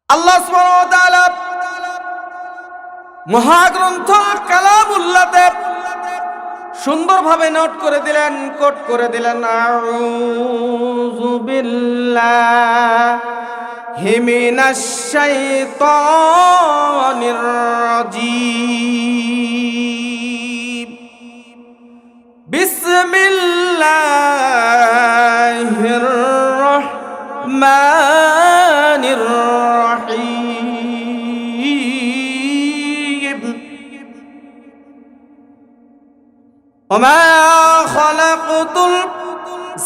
আল্লাহ সুবহানাহু ওয়া তাআলা মহাগ্রন্থ কালামুল্লাহতে সুন্দরভাবে নোট করে দিলেন, কোট করে দিলেন, আউযু বিল্লাহি মিনাশ শাইতানির রাজীম। বিসমিল্লাহির রাহমানির রাহিম। ওমা খালাকতুল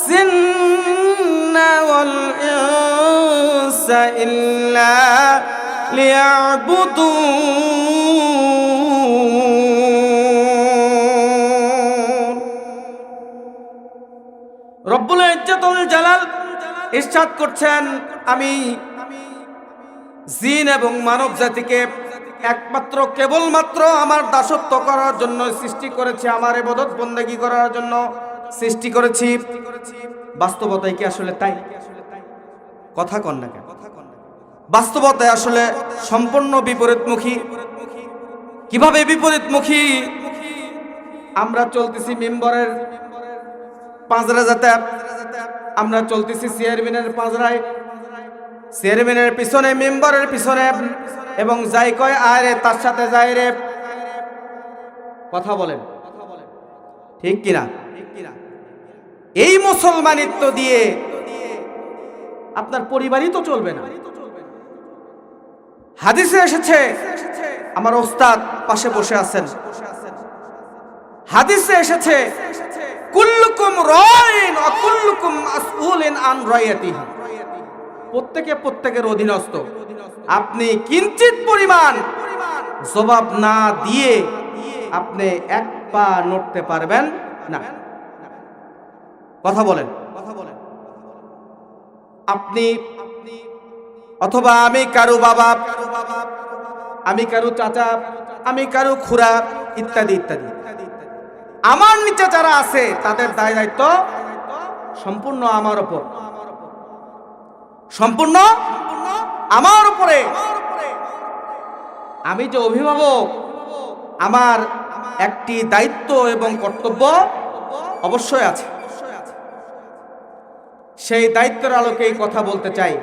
জিন্না ওয়াল ইনসা ইল্লা লিয়াবুদুন। রব্বুল ইজ্জাতুল জালাল ইরশাদ করছেন, আমি জিন এবং মানব জাতিকে একমাত্র কেবলমাত্র আমার দাসত্ব করার জন্য সৃষ্টি করেছি, আমার ইবাদত বন্দেগী করার জন্য সৃষ্টি করেছি। বাস্তবতায় কি আসলে তাই? কথা কন না কেন? বাস্তবতায় আসলে সম্পূর্ণ বিপরীতমুখী। কিভাবে বিপরীতমুখী? আমরা চলতেছি মিম্বরের পাঁজরা যাতে, আমরা চলতেছি চেয়ারম্যানের পাঁজরায়, চেয়ারম্যানের পিছনে, মেম্বারের পিছনে, এবং যাই কয় আয় রে তার সাথে যাই রে। কথা বলেন ঠিক কিনা? এই মুসলমানিত্ব দিয়ে আপনার পরিবারই তো চলবে না। হাদিসে এসেছে, আমার ওস্তাদ পাশে বসে আছেন, হাদিসে এসেছে, কুল্লুকুম রাইন ওয়া কুল্লুকুম মাসউলুন আন রাইয়াতিহি। প্রত্যেকে প্রত্যেকের অধীনস্থ। আপনি কিঞ্চিত পরিমাণ জবাব না দিয়ে আপনি এক পা নড়তে পারবেন না। কথা বলেন। আপনি অথবা আমি কারো বাবা, আমি কারো চাচা, আমি কারো খুড়া, ইত্যাদি ইত্যাদি, আমার নিচে যারা আছে তাদের দায় দায়িত্ব সম্পূর্ণ আমার উপর, সম্পূর্ণ আমার উপরে। আমি যে অভিভাবক, আমার একটি দায়িত্ব এবং কর্তব্য অবশ্যই আছে। সেই দায়িত্বের আলোকেই কথা বলতে চাই।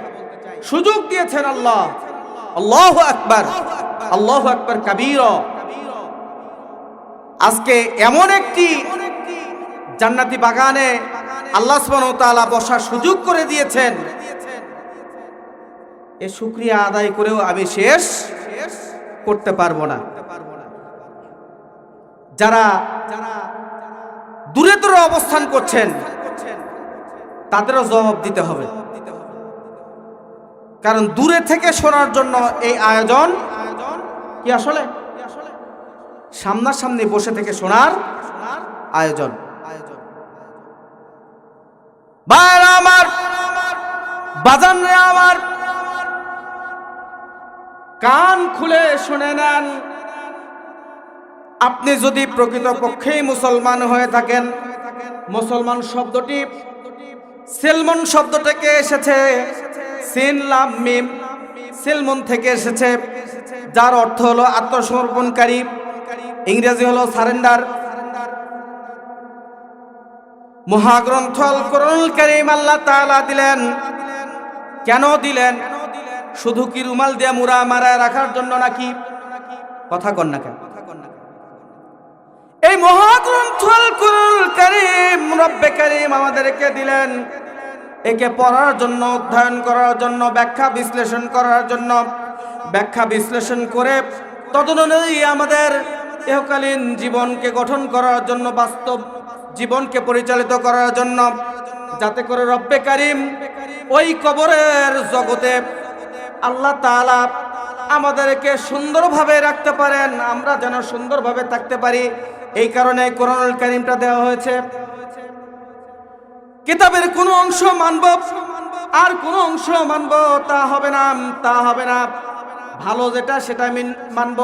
সুযোগ দিয়েছেন আল্লাহ। আল্লাহু আকবার, আল্লাহু আকবার কাবীরা। আজকে এমন একটি জান্নাতি বাগানে আল্লাহ সুবহানাহু ওয়া তাআলা বসার সুযোগ করে দিয়েছেন, এ শুকরিয়া আদায় করেও আমি শেষ করতে পারবো না। যারা দূরে দূরে অবস্থান করছেন তাদেরও জবাব দিতে হবে, কারণ দূরে থেকে শোনার জন্য এই আয়োজন কি আসলে সামনাসামনি বসে থেকে শোনার আয়োজন। ভাইরা আমার, বাজানরা আমার, কান খুলে শুনে নেন। আপনি যদি প্রকৃতপক্ষেই মুসলমান হয়ে থাকেন, মুসলমান শব্দটি সেলমন শব্দ থেকে এসেছে, সিন লাম মিম, সেলমন থেকে এসেছে, যার অর্থ হলো আত্মসমর্পণকারী, ইংরেজি হলো সারেন্ডার। মহাগ্রন্থ আল কোরআনুল কারীম আল্লাহ তাআলা দিলেন। কেন দিলেন? শুধু কি রুমাল দিয়ে মুড়া মারায় রাখার জন্য নাকি? কথা কন না কেন? এই মহাগ্রন্থ আল কোরআনুল কারীম রব্বে কারীম আমাদেরকে দিলেন একে পড়ার জন্য, অধ্যয়ন করার জন্য, ব্যাখ্যা বিশ্লেষণ করার জন্য। ব্যাখ্যা বিশ্লেষণ করে তদনুযায়ী আমাদের ইহকালীন জীবনকে গঠন করার জন্য, বাস্তব জীবনকে পরিচালিত করার জন্য, যাতে করে রব্বে কারীম ওই কবরের জগতে আল্লাহ তাআলা আমাদেরকে সুন্দরভাবে রাখতে পারেন, আমরা যেন সুন্দরভাবে থাকতে পারি। এই কারণে কোরআনুল কারীমটা দেওয়া হয়েছে। কিতাবের কোন অংশ মানব আর কোন অংশ মানব তা হবে না, তা হবে না। ভালো যেটা সেটা মানব।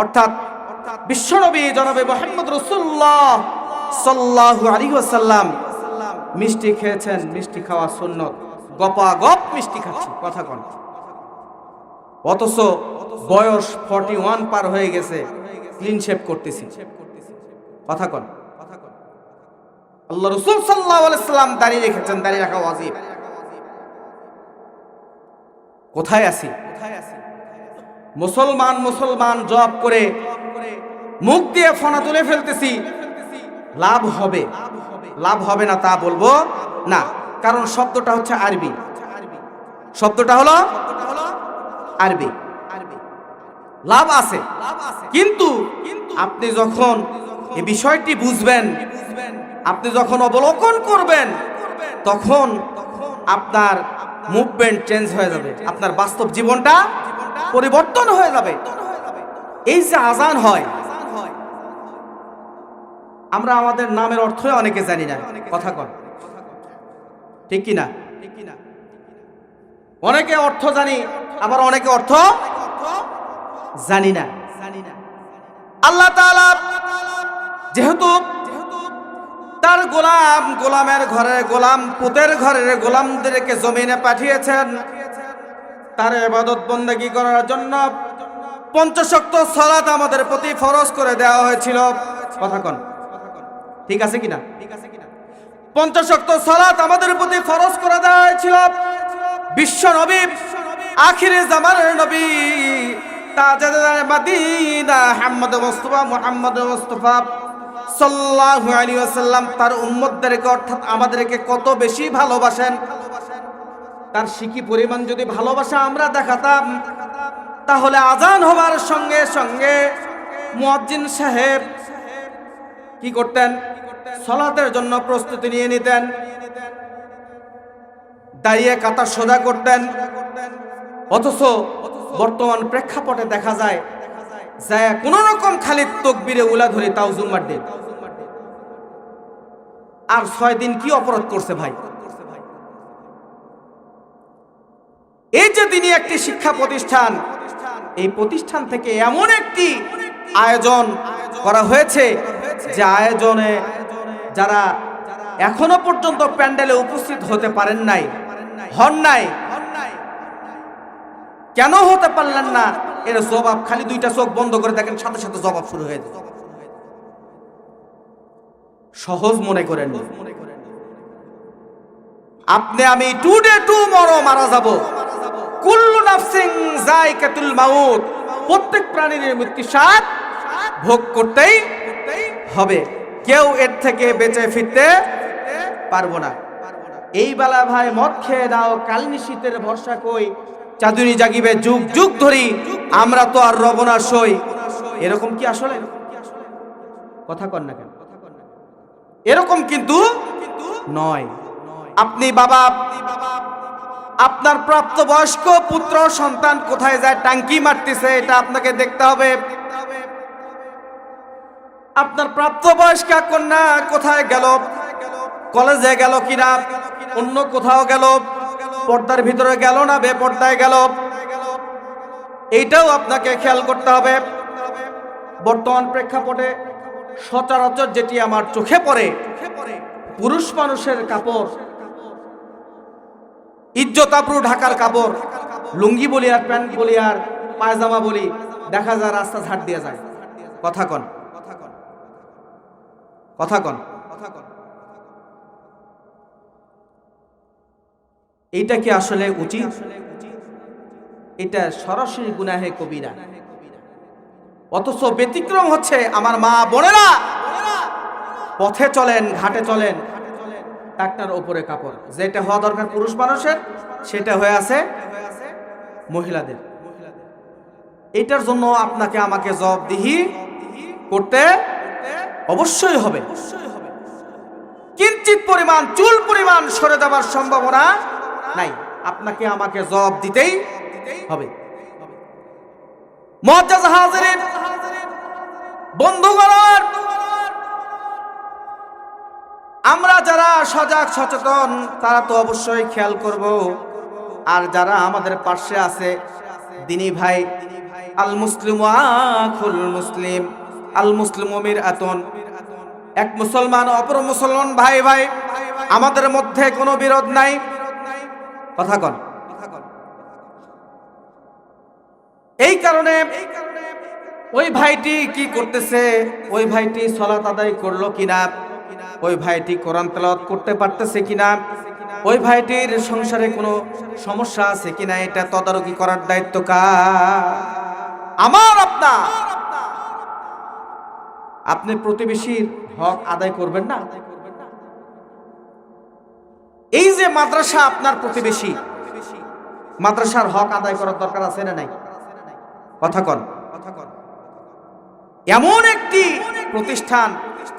অর্থাৎ বিশ্বনবী জনাবে মুহাম্মদ রাসূলুল্লাহ সাল্লাল্লাহু আলাইহি ওয়াসাল্লাম মিষ্টি খেয়েছেন, মিষ্টি খাওয়া সুন্নত। গপাগপ মিষ্টি খাচ্ছি, কথা কন। অথচ বয়স 41 পার হয়ে গেছে, ক্লিন শেভ করতেছি। কথা কন। আল্লাহ রাসূল সাল্লাল্লাহু আলাইহি সাল্লাম দাড়ি রেখেছেন, দাড়ি রাখা ওয়াজিব। কোথায় আছি? মুসলমান জব করে মুখ দিয়ে ফনা তুলে ফেলতেছি, লাভ হবে না তা বলবো না, কারণ শব্দটা হচ্ছে আরবি, শব্দটা হলো আরবি, লাভ আছে। কিন্তু আপনি যখন এই বিষয়টি বুঝবেন, আপনি যখন অবলোকন করবেন, তখন আপনার মুভমেন্ট চেঞ্জ হয়ে যাবে, আপনার বাস্তব জীবনটা পরিবর্তন হয়ে যাবে। এই যে আজান হয়, আমরা আমাদের নামের অর্থই অনেকে জানি না। কথা কন, ঠিক কি না? অনেকে অর্থ জানি, আবার অনেকে অর্থ জানি না। আল্লাহ তাআলা যেহেতু তার গোলামের ঘরে গোলাম, পুতের ঘরের গোলামদেরকে জমিনে পাঠিয়েছেন তার ইবাদত বন্দেগী করার জন্য, ৫০ ওয়াক্ত সালাত আমাদের প্রতি ফরজ করে দেওয়া হয়েছিল। কথা কন, ঠিক আছে কিনা? ৫০ ওয়াক্ত সালাত আমাদের প্রতি ফরজ করে দেওয়া হয়েছিল। বিশ্ব নবী, আখিরে জামানের নবী, তাজদার মদিনা মুহাম্মদ মুস্তাফা সাল্লাল্লাহু আলাইহি ওয়াসাল্লাম তার উম্মতদেরকে অর্থাৎ আমাদেরকে কত বেশি ভালোবাসেন। তার শিকি পরিমাণ যদি ভালোবাসা আমরা দেখাতাম, তাহলে আজান হওয়ার সঙ্গে সঙ্গে মুয়াজ্জিন সাহেব কি করতেন? সালাতের জন্য প্রস্তুতি নিয়ে নিতেন, দাঁড়িয়ে কাতা সোজা করতেন। অথচ বর্তমান প্রেক্ষাপটে দেখা যায় কোন রকম খালি তাকবীরে উলা ধরে তাও জুম্মার দিন। আর 6 দিন কি অপরাধ করছে ভাই? এই যে দিনই একটি শিক্ষা প্রতিষ্ঠান, এই প্রতিষ্ঠান থেকে এমন একটি আয়োজন করা হয়েছে যে আয়োজনে যারা এখনো পর্যন্ত প্যান্ডেলে উপস্থিত হতে পারেন নাই, হন নাই, কেন হতে পারলেন না, এর জবাব খালি 2টা চোখ বন্ধ করে দেখেন, সাথে সাথে জবাব শুরু হয়ে যায়। সহজ মনে করেন আপনি আমি টুডে টুমরো মারা যাব। কুল্লু নাফসিন যায়কাতুল মাউত, প্রত্যেক প্রাণীর মৃত্যু স্বাদ ভোগ করতেই হবে, কেউ এর থেকে বেঁচে ফিরতে পারবো না। এই বেলা ভাই মদ খেয়ে দাও, কাল নিশীতের ভরসা কই, চাঁদুনি জাগিবে যুগ যুগ ধরি, আমরা তো আর রব না সই। এরকম কি আসলে? কথা কন না কেন? এরকম কিন্তু নয়। আপনি বাবা, আপনার প্রাপ্তবয়স্ক পুত্র সন্তান কোথায় যায় টাঙ্কি মারতেছে, এটা আপনাকে দেখতে হবে। আপনার প্রাপ্তবয়স্কা কন্যা কোথায় গেল, কলেজে গেল কিনা, অন্য কোথাও গেল, পর্দার ভিতরে গেল না বেপর্দায় গেল, এইটাও আপনাকে খেয়াল করতে হবে। বর্তমান প্রেক্ষাপটে সচরাচর যেটি আমার চোখে পড়ে, পুরুষ মানুষের কাপড়, ইজ্জত আবরু ঢাকার কাপড়, লুঙ্গি বলি আর প্যান্ট বলি আর পায়জামা বলি, দেখা যায় রাস্তা ঝাড় দিয়ে যায়। কথা কন, কথা কন। এইটা কি আসলে উচিত? এটা সরাসরি গুনাহে কবিরা। অথচ ব্যতিক্রম হচ্ছে আমার মা বোনেরা পথে চলেন, ঘাটে চলেন, টাকটার উপরে কাপড়, যেটা হওয়া দরকার পুরুষ মানুষের সেটা হয়ে আছে মহিলাদের। এটার জন্য আপনাকে আমাকে জবাবদিহি করতে অবশ্যই হবে। কিঞ্চিত পরিমাণ, চুল পরিমাণ সরে যাবার সম্ভাবনা নাই, আপনাকে আমাকে জবাব দিতেই হবে। মুআজ্জাজ হাজিরিন, বন্ধুগণ, আমরা যারা সজাগ সচেতন তারা তো অবশ্যই খেয়াল করব, আর যারা আমাদের পাশে আছে দিনী ভাই, আল মুসলিমু আখুল মুসলিম, আল মুসলিমু মিরআতুন, এক মুসলমান অপর মুসলমান ভাই ভাই, আমাদের মধ্যে কোনো বিরোধ নাই। কথা কন। এই কারণে ওই ভাইটি কি করতেছে, ওই ভাইটি সালাত আদায় করলো কিনা, ওই ভাইটি কোরআন তেলাওয়াত করতে পারতেছে কিনা, ওই ভাইটির সংসারে কোনো সমস্যা আছে কিনা, এটা তদারকি করার দায়িত্ব কার? আমার, আপনার। আপনি প্রতিবেশীর হক আদায় করবেন না? এই যে মাদ্রাসা আপনার প্রতিবেশী, মাদ্রাসার হক আদায় করার দরকার আছে না নাই? কথা কন। এমন একটি প্রতিষ্ঠান,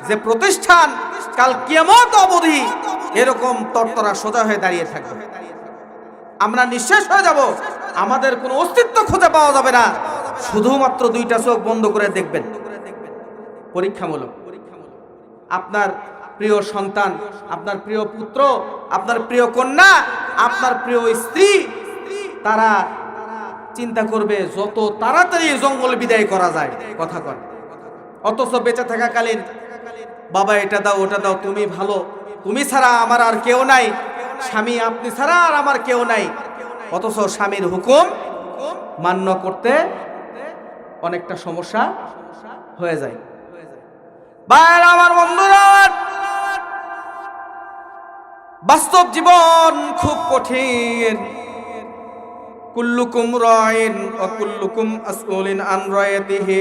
যে প্রতিষ্ঠান কাল কিয়ামত অবধি এরকম তরতরা সোজা হয়ে দাঁড়িয়ে থাকবে। আমরা নিঃশেষ হয়ে যাব, আমাদের কোনো অস্তিত্ব খুঁজে পাওয়া যাবে না। শুধুমাত্র দুইটা চোখ বন্ধ করে দেখবেন, পরীক্ষামূলক। আপনার প্রিয় সন্তান, আপনার প্রিয় পুত্র, আপনার প্রিয় কন্যা, আপনার প্রিয় স্ত্রী, তারা চিন্তা করবে যত তাড়াতাড়ি জঙ্গল বিদায় করা যায়। কথা কন। অথচ বেঁচে থাকাকালীন বাবা এটা দাও ওটা দাও, তুমি ভালো, তুমি ছাড়া আমার আর কেউ নাই, স্বামী আপনি ছাড়া আর আমার কেউ নাই। অথচ স্বামীর হুকুম মান্য করতে অনেকটা সমস্যা হয়ে যায়। ভাইরা আমার, বন্ধুরা, বাস্তব জীবন খুব কঠিন। কুল্লুকুম রাইন ওয়া কুল্লুকুম মাসউলিন আন রায়াতিহি।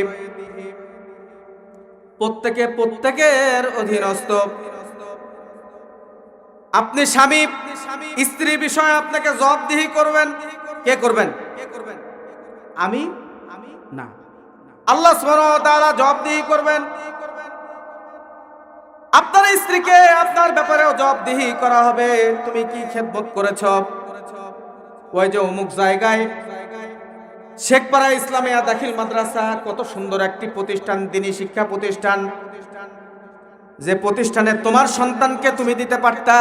প্রত্যেকে প্রত্যেকের অধীনস্থ। আপনি স্বামী, স্ত্রী বিষয়ে আপনাকে জবাবদিহি করবেন। কে করবেন? আমি না, আল্লাহ সুবহানাহু ওয়া তাআলা জবাবদিহি করবেন। আপনার স্ত্রীকে আপনার ব্যাপারেও জবাবদিহি করা হবে। তুমি কি খেদমত করেছ? ওই যে অমুক জায়গায় শেখপাড়া ইসলামিয়া দাখিল মাদ্রাসা, কত সুন্দর একটি প্রতিষ্ঠান, দ্বীনি শিক্ষা প্রতিষ্ঠান, যে প্রতিষ্ঠানে তোমার সন্তানকে তুমি দিতে পারতা,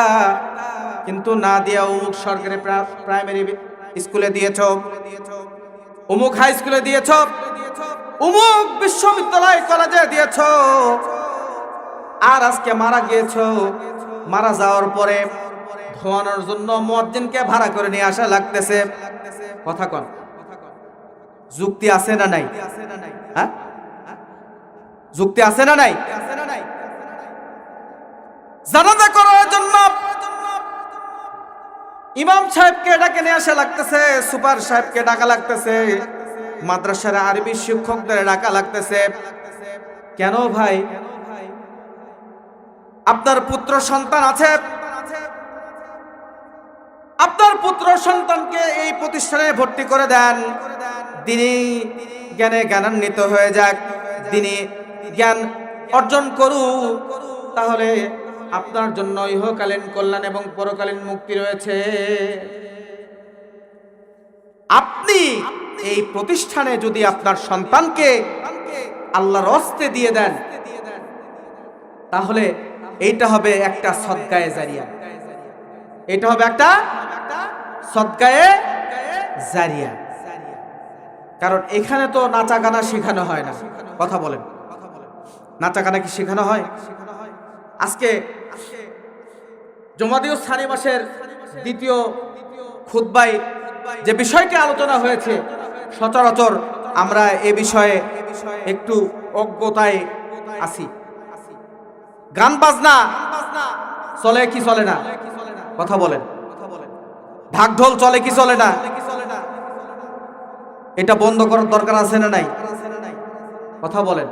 কিন্তু না দিয়া অমুক সরকারি প্রাইমারি স্কুলে দিয়েছ, অমুক হাই স্কুলে দিয়েছ, অমুক বিশ্ববিদ্যালয় কলেজে দিয়েছ। আর আজকে মারা গিয়েছ, মারা যাওয়ার পরে ধোয়ানোর জন্য মুয়াজ্জিনকে ভাড়া করে নিয়ে আসা লাগতেছে। কথা কন। যুক্তি আছে না নাই? হ্যাঁ, যুক্তি আছে না নাই? জানাজা করার জন্য ইমাম সাহেবকে ডাকে নিয়ে আসা লাগতেছে, সুপার সাহেবকে ডাকা লাগতেছে, মাদ্রাসার আরবি শিক্ষকদের ডাকা লাগতেছে। কেন ভাই? আপনার পুত্র সন্তান আছে, আপনার পুত্র সন্তানকে এই প্রতিষ্ঠানে ভর্তি করে দেন, তিনি জ্ঞানে জ্ঞানান্বিত হয়ে যাক, তিনি জ্ঞান অর্জন করুক, তাহলে আপনার জন্য ইহকালীন কল্যাণ এবং পরকালীন মুক্তি রয়েছে। আপনি এই প্রতিষ্ঠানে যদি আপনার সন্তানকে আল্লাহর হস্তে দিয়ে দেন, তাহলে এইটা হবে একটা সদকায়ে জারিয়া। এটা হবে একটা সদকায়ে জারিয়া। কারণ এখানে তো নাচা গানা শেখানো হয় না। কথা বলেন, নাচা গানা কি শেখানো হয়? আজকে জুমাদিউস সানি মাসের দ্বিতীয় খুতবায় যে বিষয়টি আলোচনা হয়েছে, সচরাচর আমরা এ বিষয়ে একটু অজ্ঞতায় আছি। গান বাজনা চলে কি চলে না? কথা বলেন। ঢাক ঢোল চলে কি চলে না? এটা বন্ধ করার দরকার আছে না নাই? কথা বলেন।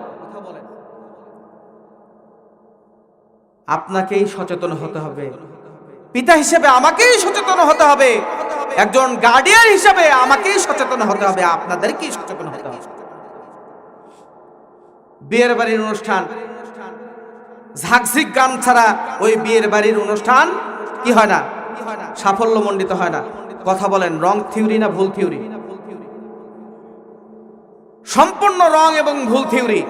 আপনাকেই সচেতন হতে হবে, পিতা হিসেবে আমাকেই সচেতন হতে হবে, একজন গার্ডিয়ান হিসেবে আমাকেই সচেতন হতে হবে, আপনাদেরকেই সচেতন হতে হবে। বিয়ের বাড়ির অনুষ্ঠান ঝাকঝিক গান ছাড়া ওই বিয়ের বাড়ির অনুষ্ঠান কি হয় না? সাফল্যমণ্ডিত হয় না। কথা বলেন, রং থিওরি না ভুল থিওরি? সম্পূর্ণ রং এবং ভুল থিওরি।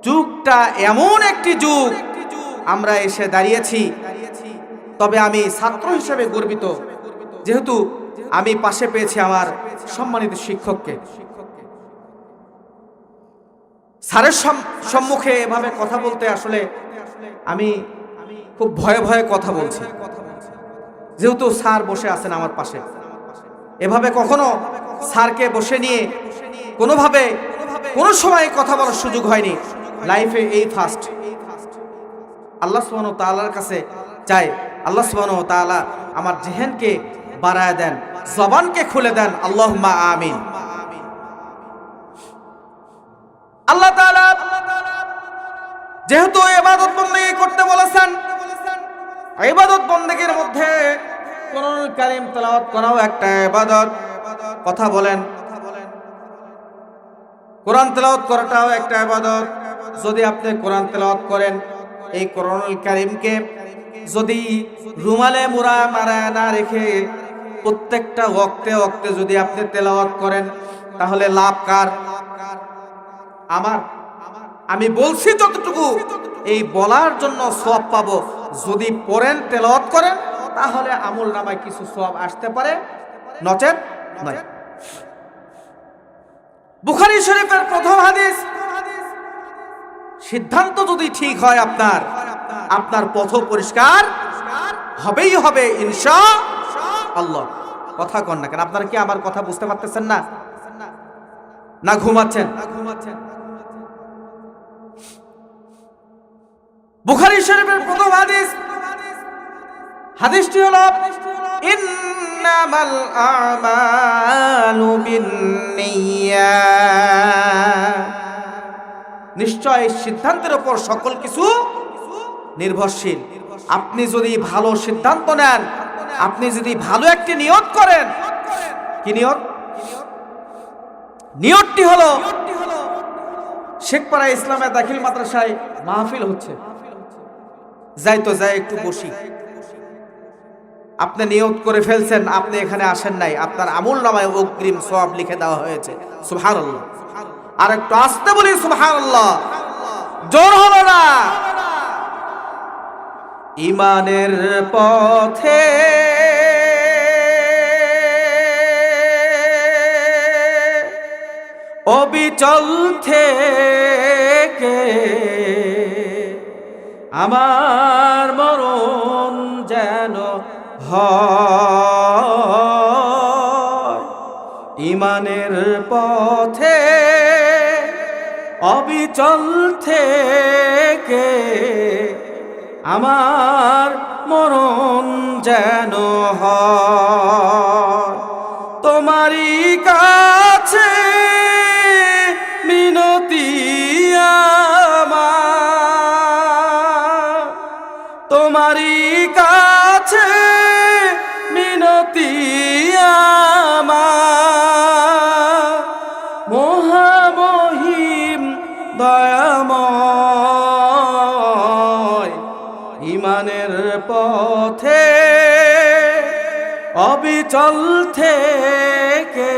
যুগটা এমন একটি যুগ আমরা এসে দাঁড়িয়েছি। তবে আমি ছাত্র হিসেবে গর্বিত, যেহেতু আমি পাশে পেয়েছি আমার সম্মানিত শিক্ষককে। স্যারের সম্মুখে এভাবে কথা বলতে আসলে আমি খুব ভয়ে ভয়ে কথা বলছি, যেহেতু স্যার বসে আছেন আমার পাশে। এভাবে কখনো স্যারকে বসে নিয়ে কোনোভাবে কোনো সময় কথা বলার সুযোগ হয়নি, লাইফে এই ফার্স্ট। আল্লাহ সুবহানাহু ওয়া তাআলার কাছে চাই, আল্লাহ সুবহানাহু ওয়া তাআলা আমার জেহেনকে বাড়ায় দেন, জবানকে খুলে দেন, আল্লাহুম্মা আমিন। আল্লাহ তাআলা যেহেতু ইবাদত বন্দেগী করতে বলেছেন, ইবাদত বন্দেগীর মধ্যে কোরআনুল কারীম তেলাওয়াত করাও একটা ইবাদত। কথা বলেন, কোরআন তেলাওয়াত করাটাও একটা ইবাদত। যদি আপনি কোরআন তেলাওয়াত করেন, এই কোরআনুল কারীমকে যদি রুমালে মুড়া মারায় না রেখে প্রত্যেকটা ওয়াক্তে ওয়াক্তে যদি আপনি তেলাওয়াত করেন, তাহলে লাভ কার? আমার। আমি বলছি যতটুকু, এই বলার জন্য সওয়াব পাবো। যদি পড়েন, তেলাওয়াত করেন, তাহলে আমল নামায় কিছু সওয়াব আসতে পারে, নচেত নয়। বুখারী শরীফের প্রথম হাদিস, সিদ্ধান্ত যদি ঠিক হয় আপনার, আপনার পথ পরিষ্কার হবেই হবে ইনশাআল্লাহ। কথা কন না কেন? আপনারা কি আমার কথা বুঝতে পারতেছেন না? না ঘুমাচ্ছেন? বুখারী শরীফের প্রথম হাদিস, হাদিসটি হলো ইন্নামাল আমালু বিন্নিয়াত। নিশ্চয় সিদ্ধান্তের উপর সকল কিছু নির্ভরশীল। আপনি যদি ভালো সিদ্ধান্ত নেন, আপনি যদি ভালো একটি নিয়ত করেন, কি নিয়ত? নিয়তটি হলো শেখপাড়া ইসলামিয়া দাখিল মাদ্রাসায় মাহফিল হচ্ছে, যাই তো যাই একটু বসি। আপনি নিয়ত করে ফেলছেন, আপনি এখানে আসেন নাই, আপনার আমল নামায় অগ্রিম সওয়াব লিখে দেওয়া হয়েছে। সুবহানাল্লাহ। আর একটু আস্তে বলি সুবহানাল্লাহ, জোর হলো না। ঈমানের পথে অবিচল থেকে আমার মরণ যেন হয়। ঈমানের পথে অবিচল থেকে আমার মরণ যেন হয়। তোমারই কাছে মিনতি আমার, তোমারই কাছে মিনতি আমার। মহামহিম দয়াময়, ঈমানের পথে অবিচল থেকে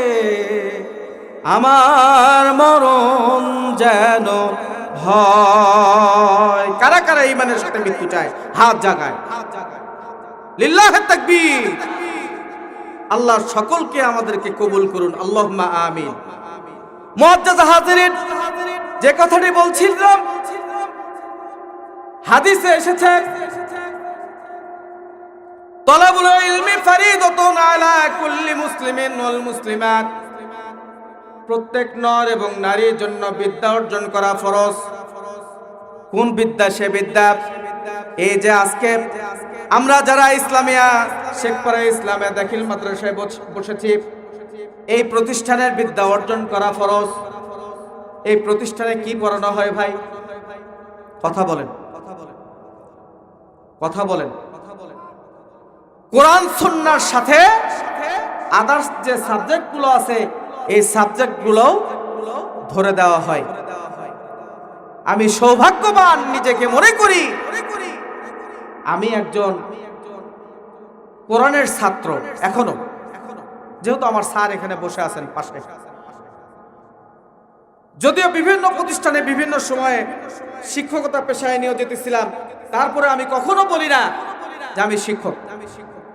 আমার মরণ যেন হয়। কারা কারা ঈমানের সাথে মৃত্যু চায়? হাত জাগায়। লিল্লাহি তাকবীর। আল্লাহ সকলকে আমাদেরকে কবুল করুন, আল্লাহুম্মা আমিন। মুআজ্জাজ হাজিরিন, যে কথাটি বলছিলাম, হাদিসে এসেছে তালাবুল ইলমি ফরিদাতুন আলা কুল্লি মুসলিমিন ওয়াল মুসলিমাত। প্রত্যেক নর এবং নারীর জন্য বিদ্যা অর্জন করা ফরজ। কোন বিদ্যা? সে বিদ্যা এই যে আজকে আমরা যারা ইসলামিয়া শেখপাড়া ইসলামিয়া দাখিল মাদ্রাসায় বসেছি, এই প্রতিষ্ঠানের বিদ্যা অর্জন করা ফরজ। এই প্রতিষ্ঠানে কি পড়ানো হয় ভাই? কথা বলেন, কথা বলেন। কোরআন সুন্নাহর সাথে আদার্স যে সাবজেক্টগুলো আছে, এই সাবজেক্টগুলো ধরে দেওয়া হয়। আমি সৌভাগ্যবান নিজেকে মনে করি, আমি একজন কোরআনের ছাত্র এখনো, যেহেতু আমার স্যার এখানে বসে আছেন পাশে। যদিও বিভিন্ন প্রতিষ্ঠানে বিভিন্ন সময়ে শিক্ষকতা পেশায় নিয়োজিত ছিলাম, তারপরে আমি কখনো বলি না যে আমি শিক্ষক।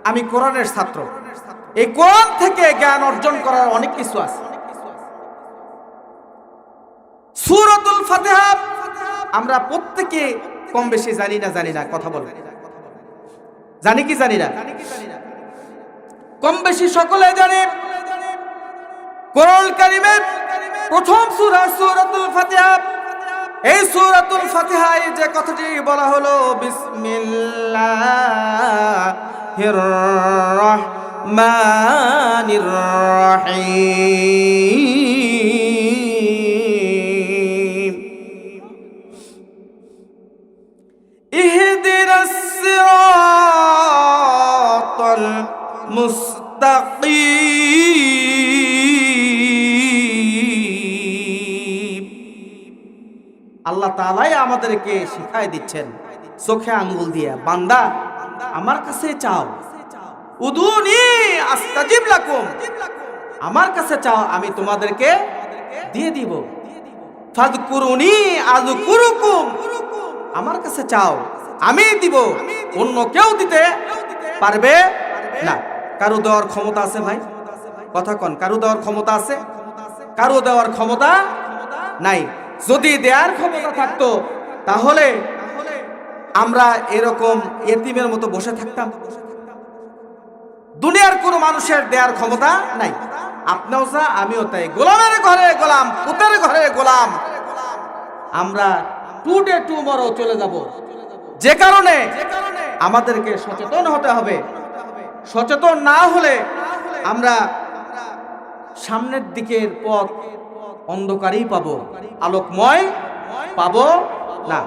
আমি কোরআনের ছাত্র। এই কোরআন থেকে জ্ঞান অর্জন করার অনেক কিছু আছে। সূরাতুল ফাতিহা আমরা প্রত্যেকে কম বেশি জানি না? জানি না? কথা বলেন, জানি কি জানি না? কম বেশি সকলে জানে। কোরআন কারীমের প্রথম সূরা সূরাতুল ফাতিহা। এই সূরাতুল ফাতিহায় যে কথাটি বলা হলো বিসমিল্লাহির রাহমানির রাহিম, ইহদিনাস সিরাতাল মুস্তাকিম। আল্লাহ তাআলাই আমাদেরকে শিখাই দিচ্ছেন চোখে আঙ্গুল দিয়ে, বান্দা আমার কাছে চাও, উদুনি আস্তাজিব লাকুম, আমার কাছে চাও আমি তোমাদেরকে দিয়ে দিব। ফাযকুরুনি আযকুরুকুম, আমার কাছে চাও আমি দিব, অন্য কেউ দিতে পারবে না। কারো দেওয়ার ক্ষমতা আছে ভাই? কথা কন, কারো দেওয়ার ক্ষমতা আছে? কারো দেওয়ার ক্ষমতা নাই। যদি দেওয়ার ক্ষমতা থাকতো তাহলে আমরা এরকম ইতিমের মতো বসে থাকতাম? দুনিয়ার কোনো মানুষের দেওয়ার ক্ষমতা নাই। আপনিও যা আমিও তাই, গোলামের ঘরে গোলাম, পুতের ঘরে গোলাম, আমরা টুডে টুমরো চলে যাব। যে কারণে আমাদেরকে সচেতন হতে হবে। সচেতন না হলে আমরা সামনের দিকের পথ অন্ধকারই পাবো, আলোকময় পাবো না।